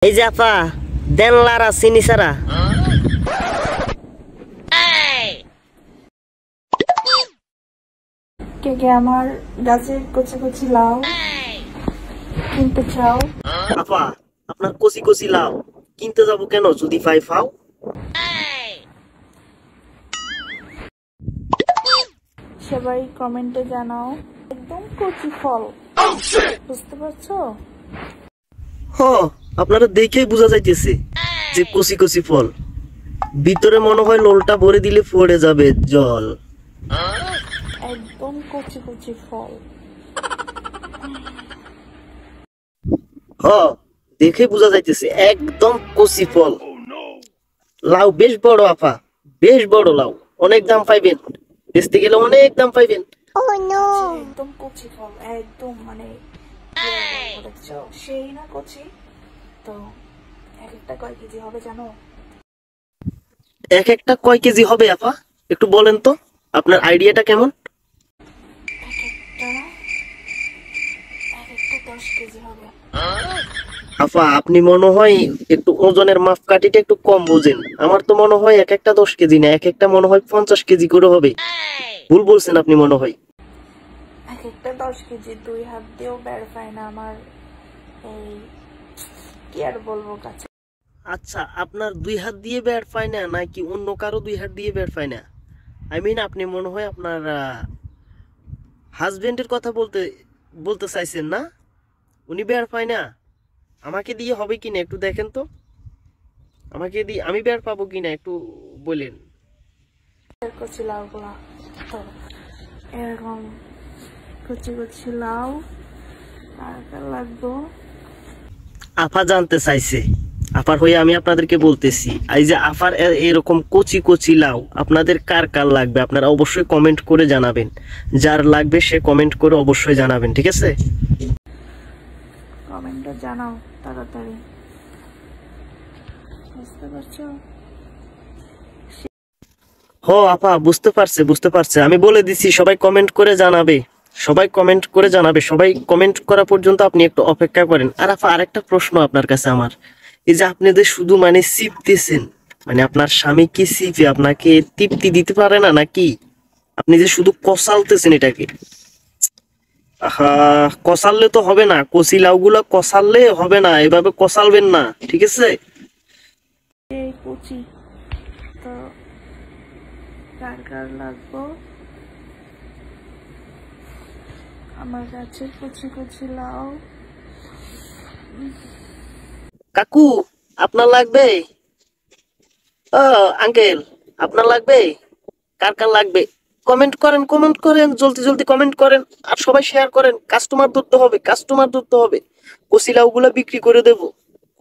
এই যে আপা দেন লারা চিনি সারা কে কে আমার গাছের কচি কচি লাউ কিনতে চাও? আপা আপনার কচি কচি লাউ কিনতে যাব কেন যদি ফাও? সবাই কমেন্টে জানাও একদম কচি ফল। বুঝতে পারছো? হ আপনারা দেখেই বোঝা যাইতেছে যে কচি কচি ফল, ভিতরে মনে হয় লোলটা ভরে দিলে পড়ে যাবে জল। একদম কচি কচি ফল। হ দেখে বোঝা যাইতেছে একদম কচি ফল। লাউ বেশ বড় আপা, বেশ বড় লাউ, অনেক দাম পাইবেন, বেচতে গেলে অনেক দাম পাইবেন। একদম কচি ফল, একদম মানে সেই না কচি। তো এক একটা কয় কেজি হবে জানো? এক একটা কয় কেজি হবে আপা একটু বলেন তো, আপনার আইডিয়াটা কেমন? এক একটা 10 কেজি হবে। আপা আপনি মনে হয় একটু ওজনের মাপকাঠিটা একটু কম বুঝেন। আমার তো মনে হয় এক একটা 10 কেজি না, এক একটা মনে হয় 50 কেজি করে হবে। ভুল বলছেন আপনি মনে হয়। এক একটা 10 কেজি, 2 হাত দিয়েও বের পায় না আমার। এই কি আর বলবো কাছে। আচ্ছা আপনার 2 হাত দিয়ে বের পায় না নাকি অন্য কারো 2 হাত দিয়ে বের পায় না? আপনি মনে হয় আপনার হাজবেন্ডের কথা বলতে বলতে চাইছেন না? উনি বের পায় না, আমাকে দিয়ে হবে কিনা একটু দেখেন তো, আমাকে দিয়ে আমি বের পাবো কিনা একটু বলেন। কচি লাউ গুলা তো এরকম কচি কচি লাউ কার লাগবো? আফা জানতে চাইছে, আফার হয়ে আমি আপনাদেরকে বলতেছি, এই যে আফার এরকম কচি কচি লাউ আপনাদের কার কার লাগবে আপনারা অবশ্যই কমেন্ট করে জানাবেন। যার লাগবে সে কমেন্ট করে অবশ্যই জানাবেন, ঠিক আছে? কমেন্টে জানাও তাড়াতাড়ি। বুঝতে পারছো? হ আপা বুঝতে পারছে, আমি বলে দিছি সবাই কমেন্ট করে জানাবে, সবাই কমেন্ট করে জানাবে, সবাই কমেন্ট করা পর্যন্ত আপনি একটু অপেক্ষা করেন। আর আপা আরেকটা প্রশ্ন আপনার কাছে আমার, এই যে আপনি যে শুধু মানে সিপ দিছেন, মানে আপনার স্বামী কি সিপে আপনাকে তৃপ্তি দিতে পারে না নাকি? আপনি যে শুধু কষালতেছেন এটাকে, আহা, কষাললে তো হবে না, কচি লাউগুলো কষাললে হবে না, এভাবে কষালবেন না, ঠিক আছে? এই কচি তো কার কার লাগবো? আমার কাছে কচি কচি লাউ। কাকু আপনার লাগবে? ও আঙ্কেল আপনার লাগবে? কার কার লাগবে কমেন্ট করেন, কমেন্ট করেন, জলদি জলদি কমেন্ট করেন, আর সবাই শেয়ার করেন। কাস্টমার ধরতে হবে, কাস্টমার ধরতে হবে। কচিলাউগুলা বিক্রি করে দেব,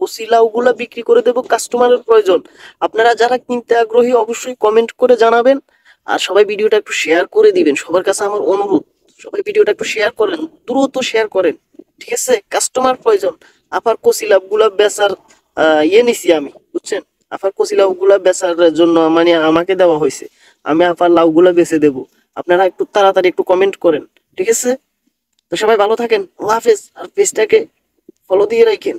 কচিলাউগুলা বিক্রি করে দেব, কাস্টমারের প্রয়োজন। আপনারা যারা কিনতে আগ্রহী অবশ্যই কমেন্ট করে জানাবেন, আর সবাই ভিডিওটা একটু শেয়ার করে দিবেন। সবার কাছে আমার অনুরোধ, সবাই ভিডিওটা একটু শেয়ার করেন, দ্রুত শেয়ার করেন, ঠিক আছে? কাস্টমার প্রয়োজন। আবার কচিলাগুলা বেচার নিছি আমি, বুঝছেন? আবার কচিলাগুলা বেচার জন্য মানে আমাকে দেওয়া হয়েছে, আমি আবার লাউগুলা বেচে দেব। আপনারা একটু তাড়াতাড়ি একটু কমেন্ট করেন, ঠিক আছে? তো সবাই ভালো থাকেন, আল্লাহ হাফেজ, আর পেজটাকে ফলো দিয়ে রাখেন।